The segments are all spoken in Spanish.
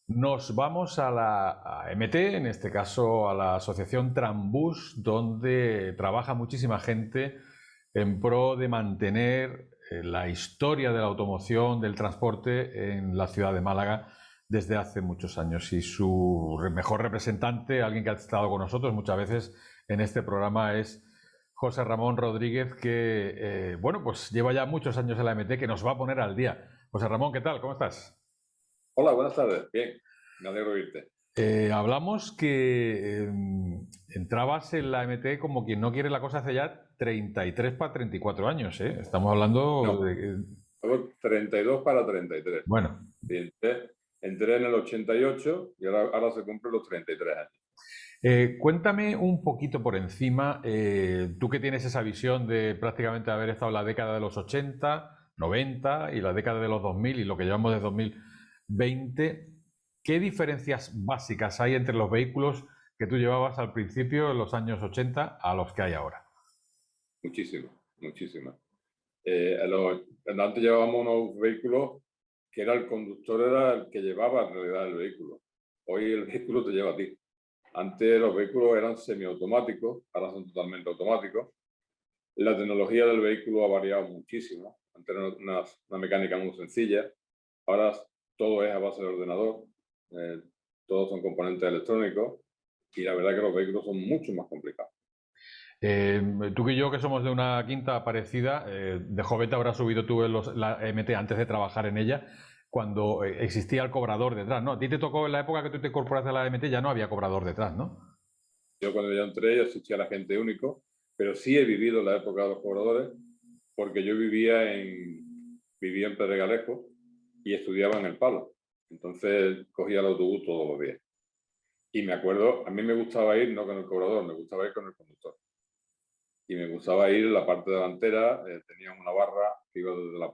Nos vamos a la AMT, en este caso a la asociación Trambús, donde trabaja muchísima gente en pro de mantener la historia de la automoción, del transporte en la ciudad de Málaga desde hace muchos años. Y su mejor representante, alguien que ha estado con nosotros muchas veces en este programa, es José Ramón Rodríguez, que bueno, pues lleva ya muchos años en la AMT, que nos va a poner al día. José Ramón, ¿qué tal? ¿Cómo estás? Hola, buenas tardes. Bien, me alegro de oírte. Hablamos que entrabas en la MT como quien no quiere la cosa hace ya 33 para 34 años, ¿eh? Estamos hablando No, de... tengo 32 para 33. Bueno, Sí, entré en el 88 y ahora se cumplen los 33 años. cuéntame un poquito por encima, tú que tienes esa visión de prácticamente haber estado en la década de los 80, 90 y la década de los 2000 y lo que llevamos de 2020, ¿qué diferencias básicas hay entre los vehículos que tú llevabas al principio, en los años 80, a los que hay ahora? Muchísimas, muchísimas. Antes llevábamos unos vehículos que era el conductor, era el que llevaba en realidad el vehículo. Hoy el vehículo te lleva a ti. Antes los vehículos eran semiautomáticos, ahora son totalmente automáticos. La tecnología del vehículo ha variado muchísimo. Antes era una mecánica muy sencilla. Ahora todo es a base de ordenador, eh, todos son componentes electrónicos y la verdad que los vehículos son mucho más complicados. Eh, tú y yo, que somos de una quinta parecida, de joven te habrás subido tú en la MT antes de trabajar en ella, cuando existía el cobrador detrás, ¿no? A ti te tocó en la época que tú te incorporaste a la MT, ya no había cobrador detrás, ¿no? Yo cuando ya entré ya existía el agente único, pero sí he vivido la época de los cobradores porque yo vivía en Pedregalejo y estudiaba en El Palo. Entonces cogía el autobús todos los días. Y me acuerdo, a mí me gustaba ir no con el cobrador, me gustaba ir con el conductor. Y me gustaba ir en la parte delantera, tenía una barra que iba desde la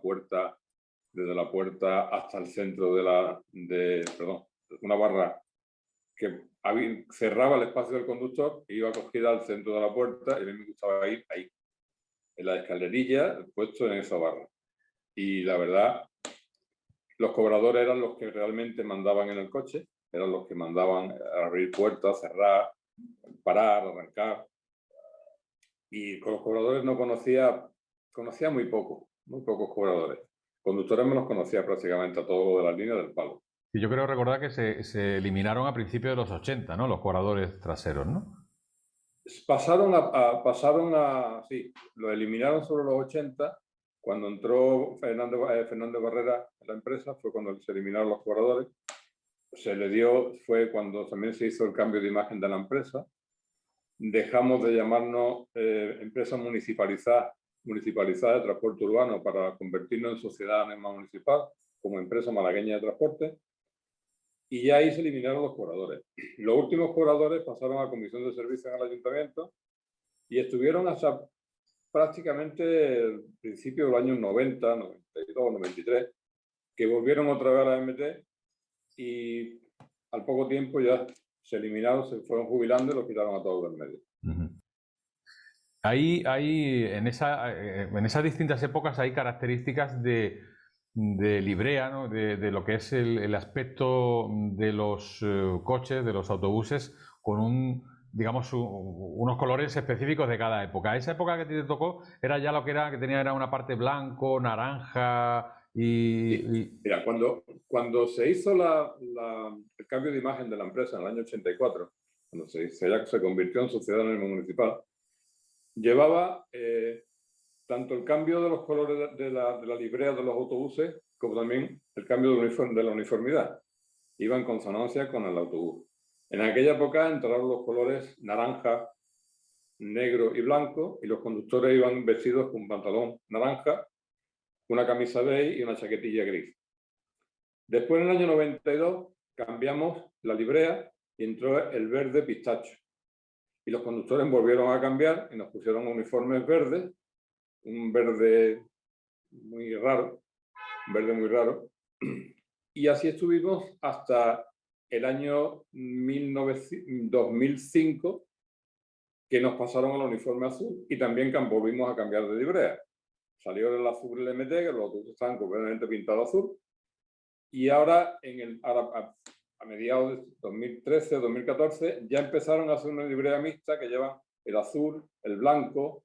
puerta hasta el centro perdón, una barra que cerraba el espacio del conductor e iba cogida al centro de la puerta y a mí me gustaba ir ahí, en la escalerilla, puesto en esa barra. Y la verdad, los cobradores eran los que realmente mandaban en el coche, eran los que mandaban a abrir puertas, cerrar, parar, arrancar. Y con los cobradores no conocía muy pocos cobradores. Conductores me los conocía prácticamente a todos de la línea del Palo. Y yo creo recordar que se eliminaron a principios de los 80, ¿no? Los cobradores traseros, ¿no? Sí, lo eliminaron sobre los 80. Cuando entró Fernando Barrera en la empresa fue cuando se eliminaron los cobradores. Fue cuando también se hizo el cambio de imagen de la empresa. Dejamos de llamarnos empresa municipalizada de transporte urbano para convertirnos en sociedad anónima municipal como empresa malagueña de transporte, y ya ahí se eliminaron los cobradores. Los últimos cobradores pasaron a comisión de servicios en el ayuntamiento y estuvieron hasta prácticamente el principio de los años 90, 92, 93, que volvieron otra vez a la MT y al poco tiempo ya se eliminaron, se fueron jubilando y los quitaron a todos del medio. Uh-huh. En esas distintas épocas hay características de librea, ¿no? De lo que es el aspecto de los coches, de los autobuses, con digamos, unos colores específicos de cada época. Esa época que te tocó era ya lo que era, que tenía era una parte blanco, naranja Sí. Mira, cuando se hizo el cambio de imagen de la empresa en el año 84, cuando se convirtió en sociedad anónima municipal, llevaba tanto el cambio de los colores de la librea de los autobuses como también el cambio de la uniformidad. Iba en consonancia con el autobús. En aquella época entraron los colores naranja, negro y blanco, y los conductores iban vestidos con un pantalón naranja, una camisa beige y una chaquetilla gris. Después, en el año 92, cambiamos la librea y entró el verde pistacho. Y los conductores volvieron a cambiar y nos pusieron uniformes verdes, un verde muy raro, Y así estuvimos hasta el año 2005, que nos pasaron al uniforme azul y también volvimos a cambiar de librea. Salió el azul LMT, que los autobuses estaban completamente pintados azul. Y ahora, a mediados de 2013 o 2014, ya empezaron a hacer una librería mixta que lleva el azul, el blanco,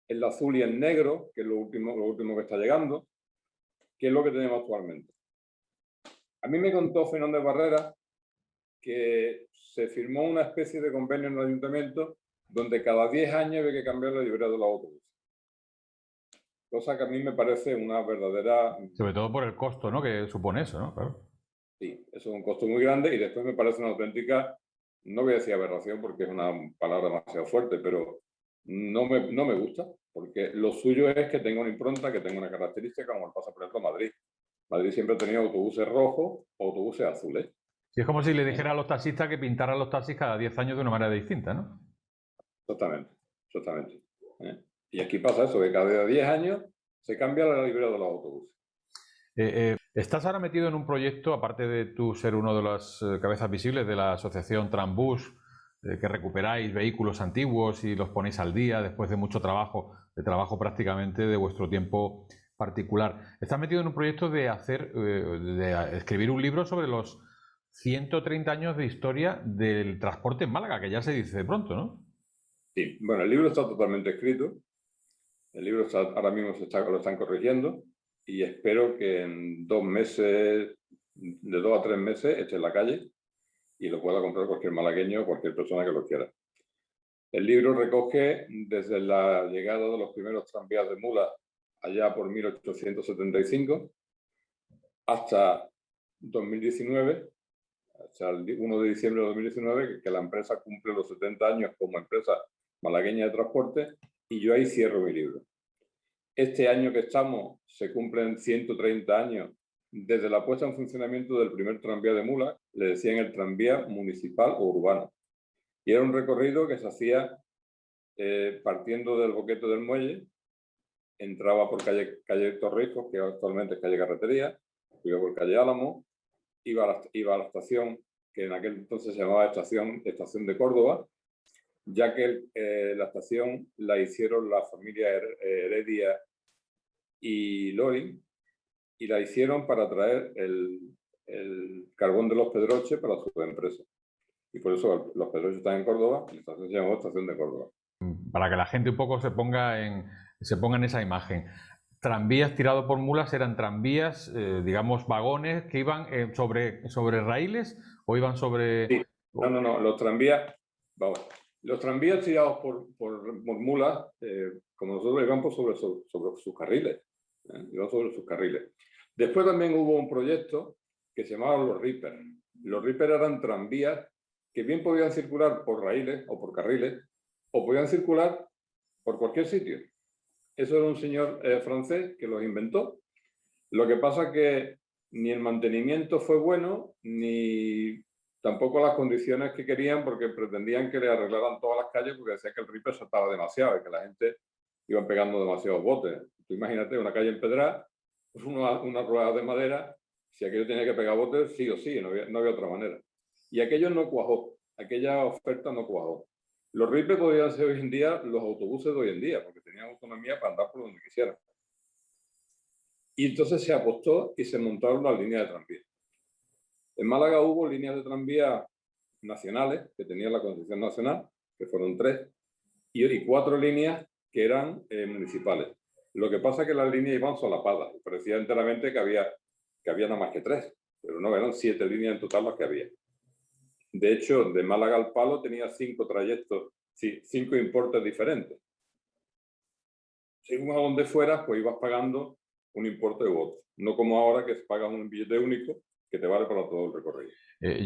el azul y el negro, que es lo último que está llegando, que es lo que tenemos actualmente. A mí me contó Fernández Barrera que se firmó una especie de convenio en el ayuntamiento donde cada 10 años había que cambiar la librería de los autobuses. Cosa que a mí me parece una verdadera... Sobre todo por el costo, ¿no?, que supone eso, ¿no? Claro. Sí, eso es un costo muy grande y después me parece una auténtica, no voy a decir aberración porque es una palabra demasiado fuerte, pero no me gusta, porque lo suyo es que tenga una impronta, que tenga una característica, como pasa, por ejemplo, en Madrid. Madrid siempre ha tenido autobuses rojos o autobuses azules. Y es como si le dijera a los taxistas que pintaran los taxis cada 10 años de una manera distinta, ¿no? Exactamente, exactamente. Y aquí pasa eso, que cada 10 años se cambia la librería de los autobuses. Estás ahora metido en un proyecto, aparte de tú ser uno de las cabezas visibles de la asociación Trambús, que recuperáis vehículos antiguos y los ponéis al día después de mucho trabajo, prácticamente de vuestro tiempo particular. Estás metido en un proyecto de escribir un libro sobre los 130 años de historia del transporte en Málaga, que ya se dice de pronto, ¿no? Sí, bueno, el libro está totalmente escrito. El libro ahora mismo lo están corrigiendo y espero que en 2 meses, de 2 a 3 meses, esté en la calle y lo pueda comprar cualquier malagueño o cualquier persona que lo quiera. El libro recoge desde la llegada de los primeros tranvías de mula allá por 1875 hasta 2019, hasta el 1 de diciembre de 2019, que la empresa cumple los 70 años como empresa malagueña de transporte, y yo ahí cierro mi libro. Este año que estamos se cumplen 130 años desde la puesta en funcionamiento del primer tranvía de mula, le decían el tranvía municipal o urbano. Y era un recorrido que se hacía partiendo del Boquete del Muelle, entraba por calle Torrijos, que actualmente es calle Carretería, iba por calle Álamo, iba a la estación, que en aquel entonces se llamaba Estación de Córdoba, ya que la estación la hicieron la familia Heredia y Loring, y la hicieron para traer el carbón de los Pedroches para su empresa. Y por eso los Pedroches están en Córdoba y la estación se llamó Estación de Córdoba. Para que la gente un poco se ponga en esa imagen. Tranvías tirados por mulas eran tranvías, digamos, vagones que iban sobre raíles o iban sobre... Sí. No, los tranvías, vamos, los tranvías tirados por mulas, como nosotros iban sobre sus carriles, iban sobre sus carriles. Después también hubo un proyecto que se llamaba los Reaper. Los Reaper eran tranvías que bien podían circular por raíles o por carriles, o podían circular por cualquier sitio. Eso era un señor francés que los inventó. Lo que pasa es que ni el mantenimiento fue bueno, ni tampoco las condiciones que querían, porque pretendían que le arreglaran todas las calles, porque decían que el Reaper saltaba demasiado y que la gente iba pegando demasiados botes. Tú imagínate una calle empedrada, una rueda de madera, si aquello tenía que pegar botes, sí o sí, no había otra manera. Y aquello no cuajó, aquella oferta no cuajó. Los Reaper podrían ser hoy en día los autobuses de hoy en día, porque tenían autonomía para andar por donde quisieran. Y entonces se apostó y se montaron las líneas de tranvía. En Málaga hubo líneas de tranvía nacionales, que tenían la concesión nacional, que fueron 3, y 4 líneas que eran municipales. Lo que pasa es que las líneas iban solapadas. Parecía enteramente que había nada más que 3, pero no, eran 7 líneas en total las que había. De hecho, de Málaga al Palo tenía 5 trayectos, 5 importes diferentes. Según a donde fueras, pues ibas pagando un importe u otro. No como ahora que pagas un billete único que te vale para todo el recorrido.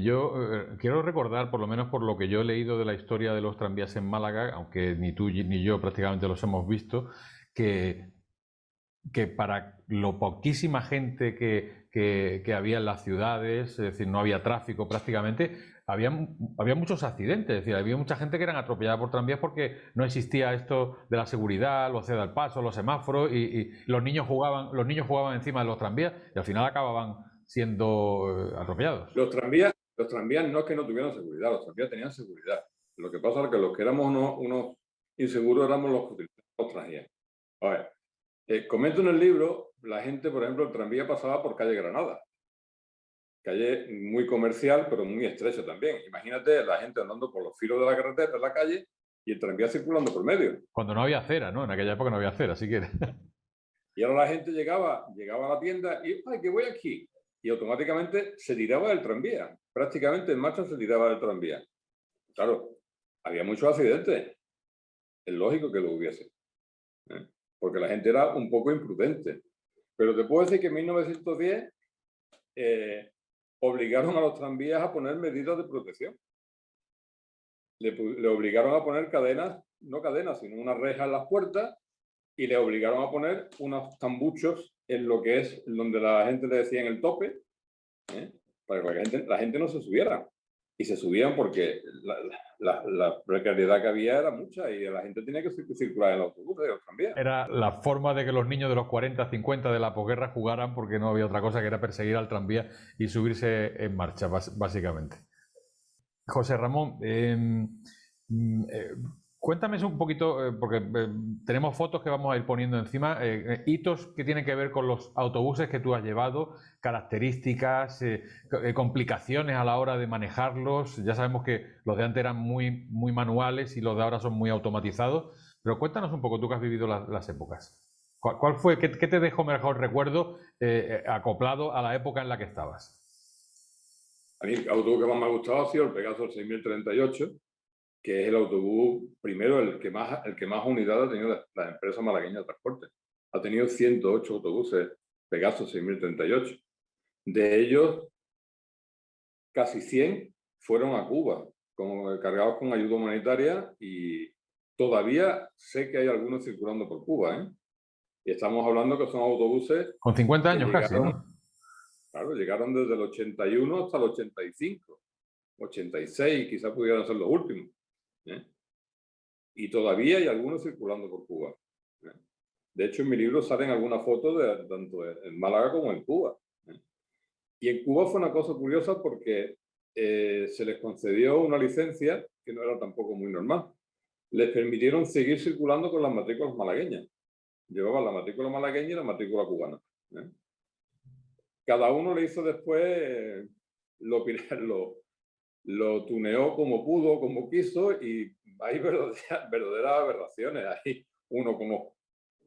Yo quiero recordar, por lo menos por lo que yo he leído de la historia de los tranvías en Málaga, aunque ni tú ni yo prácticamente los hemos visto, que para lo poquísima gente que había en las ciudades, es decir, no había tráfico prácticamente, había muchos accidentes, es decir, había mucha gente que eran atropellada por tranvías porque no existía esto de la seguridad, los ceda al paso, los semáforos, y los niños jugaban encima de los tranvías y al final acababan siendo atropellados. Los tranvías no es que no tuvieran seguridad, los tranvías tenían seguridad. Lo que pasa es que los que éramos unos inseguros éramos los que utilizaban los tranvías. A ver, comento en el libro, la gente, por ejemplo, el tranvía pasaba por calle Granada. calle muy comercial, pero muy estrecha también. Imagínate la gente andando por los filos de la carretera, de la calle, y el tranvía circulando por medio. Cuando no había acera, ¿no? En aquella época no había acera, así que... Y ahora la gente llegaba a la tienda y, ¡ay, que voy aquí! Y automáticamente se tiraba del tranvía. Prácticamente en marcha se tiraba del tranvía. Claro, había muchos accidentes. Es lógico que lo hubiese, ¿eh? Porque la gente era un poco imprudente. Pero te puedo decir que en 1910 obligaron a los tranvías a poner medidas de protección. Le obligaron a poner cadenas, no cadenas, sino una reja en las puertas, y le obligaron a poner unos tambuchos en lo que es donde la gente le decía en el tope, para que la gente no se subiera. Y se subían porque la precariedad que había era mucha y la gente tenía que circular en los autobuses también. Era la forma de que los niños de los 40, 50 de la posguerra jugaran, porque no había otra cosa que era perseguir al tranvía y subirse en marcha, básicamente. José Ramón, cuéntame un poquito, porque tenemos fotos que vamos a ir poniendo encima, hitos que tienen que ver con los autobuses que tú has llevado, características, complicaciones a la hora de manejarlos. Ya sabemos que los de antes eran muy, muy manuales y los de ahora son muy automatizados, pero cuéntanos un poco, tú que has vivido las épocas. ¿Cuál fue, qué te dejó mejor recuerdo acoplado a la época en la que estabas? A mí el autobús que más me ha gustado ha sido el Pegaso 6038, que es el autobús, primero, el que más unidades ha tenido la empresa malagueña de transporte. Ha tenido 108 autobuses Pegaso 6038. De ellos, casi 100 fueron a Cuba, cargados con ayuda humanitaria, y todavía sé que hay algunos circulando por Cuba, ¿eh? Y estamos hablando que son autobuses... Con 50 años llegaron, casi, ¿no? Claro, llegaron desde el 81 hasta el 85, 86, quizás pudieran ser los últimos, ¿eh? Y todavía hay algunos circulando por Cuba, ¿eh? De hecho, en mi libro salen algunas fotos tanto en Málaga como en Cuba, ¿eh? Y en Cuba fue una cosa curiosa porque se les concedió una licencia que no era tampoco muy normal. Les permitieron seguir circulando con las matrículas malagueñas. Llevaban la matrícula malagueña y la matrícula cubana, ¿eh? Cada uno le hizo después, lo tuneó como pudo, como quiso, y hay verdaderas aberraciones. Hay uno como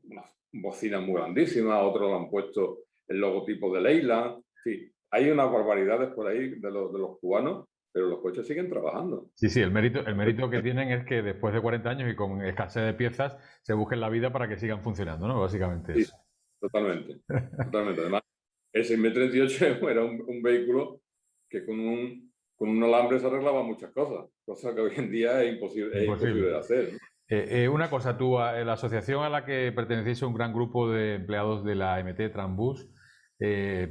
unas bocinas muy grandísimas, otros le han puesto el logotipo de Leyland. Sí, hay unas barbaridades por ahí de los cubanos, pero los coches siguen trabajando. Sí, el mérito que tienen es que después de 40 años y con escasez de piezas se busquen la vida para que sigan funcionando, ¿no? Básicamente Sí, eso. totalmente. Además, el 6038 era un vehículo que con un alambre se arreglaba muchas cosas, cosa que hoy en día es imposible de hacer, ¿no? Una cosa, tú, la asociación a la que pertenecéis a un gran grupo de empleados de la MT Trambús,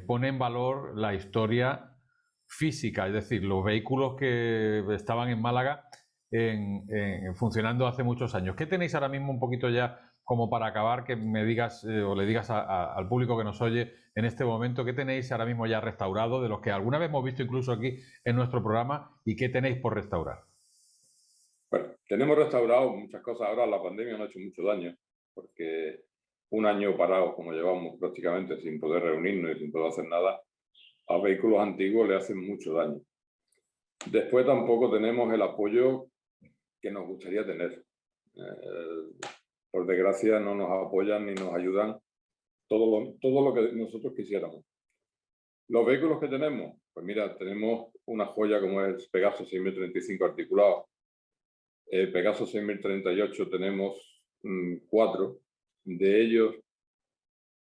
pone en valor la historia física, es decir, los vehículos que estaban en Málaga funcionando hace muchos años. ¿Qué tenéis ahora mismo un poquito ya como para acabar, que me digas o le digas al público que nos oye en este momento, qué tenéis ahora mismo ya restaurado, de los que alguna vez hemos visto incluso aquí en nuestro programa, y qué tenéis por restaurar? Bueno, tenemos restaurado muchas cosas. Ahora la pandemia nos ha hecho mucho daño, porque un año parado, como llevamos prácticamente, sin poder reunirnos y sin poder hacer nada, a vehículos antiguos le hacen mucho daño. Después tampoco tenemos el apoyo que nos gustaría tener. Por desgracia no nos apoyan ni nos ayudan todo lo que nosotros quisiéramos. Los vehículos que tenemos, pues mira, tenemos una joya como es el Pegaso 6035 articulado. El Pegaso 6038 tenemos 4. De ellos,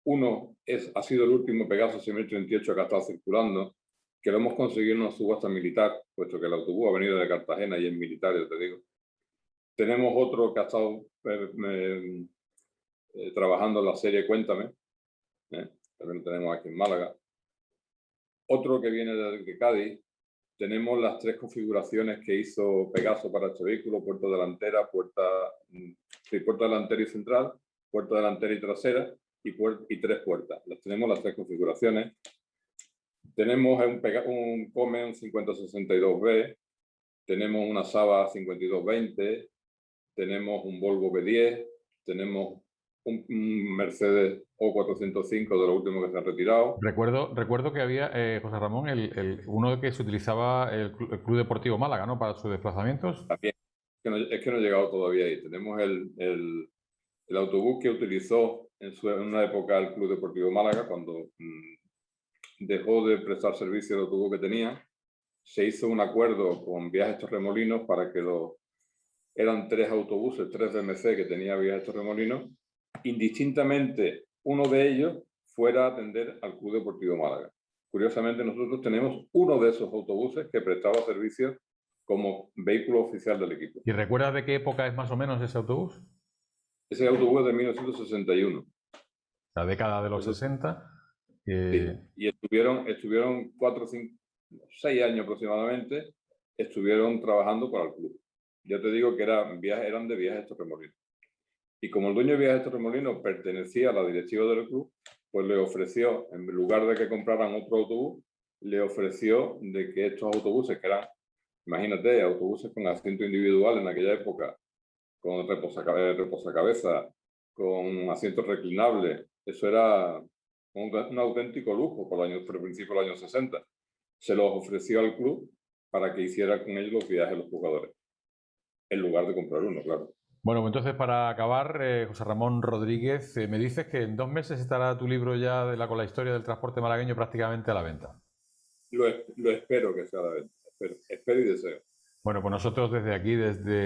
uno ha sido el último Pegaso 6038 que ha estado circulando, que lo hemos conseguido en una subasta militar, puesto que el autobús ha venido de Cartagena y es militar, yo te digo. Tenemos otro que ha estado trabajando en la serie Cuéntame, también lo tenemos aquí en Málaga. Otro que viene de Cádiz. Tenemos las 3 configuraciones que hizo Pegaso para este vehículo: puerta delantera, puerta delantera y central, puerta delantera y trasera, y 3 puertas. Tenemos las 3 configuraciones. Tenemos un Come, un 5062B, tenemos una Saba 5220, tenemos un Volvo B10, tenemos un Mercedes o 405 de los últimos que se han retirado. Recuerdo que había, José Ramón, uno que se utilizaba el Club Deportivo Málaga, ¿no? Para sus desplazamientos. También, es que no he llegado todavía ahí. Tenemos el autobús que utilizó en una época el Club Deportivo Málaga, cuando dejó de prestar servicio el autobús que tenía. Se hizo un acuerdo con Viajes Torremolinos para que eran 3 autobuses, 3 DMC que tenía Viajes Torremolinos, indistintamente uno de ellos fuera a atender al Club Deportivo Málaga. Curiosamente, nosotros tenemos uno de esos autobuses que prestaba servicio como vehículo oficial del equipo. ¿Y recuerdas de qué época es más o menos ese autobús? Ese autobús es de 1961. La década de los 60. Sí. Y estuvieron 4, 5, 6 años aproximadamente, estuvieron trabajando para el club. Yo te digo que eran de Viajes Torremolinos. Y como el dueño de Viajes Torremolinos pertenecía a la directiva del club, pues le ofreció, en lugar de que compraran otro autobús, le ofreció de que estos autobuses, que eran, imagínate, autobuses con asiento individual en aquella época, con reposacabezas, con asientos reclinables, eso era un auténtico lujo por el principio de los años 60. Se los ofreció al club para que hiciera con ellos los viajes de los jugadores, en lugar de comprar uno, claro. Bueno, pues entonces para acabar, José Ramón Rodríguez, me dices que en 2 meses estará tu libro ya con la historia del transporte malagueño prácticamente a la venta. Lo espero que sea a la venta, espero y deseo. Bueno, pues nosotros desde aquí,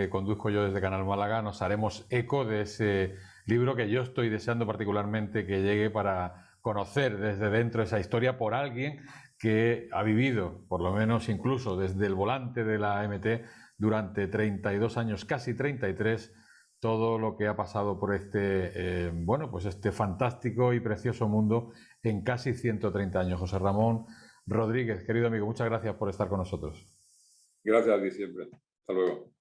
Conduzco Yo desde Canal Málaga, nos haremos eco de ese libro que yo estoy deseando particularmente que llegue para conocer desde dentro esa historia por alguien que ha vivido, por lo menos incluso desde el volante de la MT, durante 32 años, casi 33, todo lo que ha pasado por este fantástico y precioso mundo en casi 130 años. José Ramón Rodríguez, querido amigo, muchas gracias por estar con nosotros. Gracias a ti siempre. Hasta luego.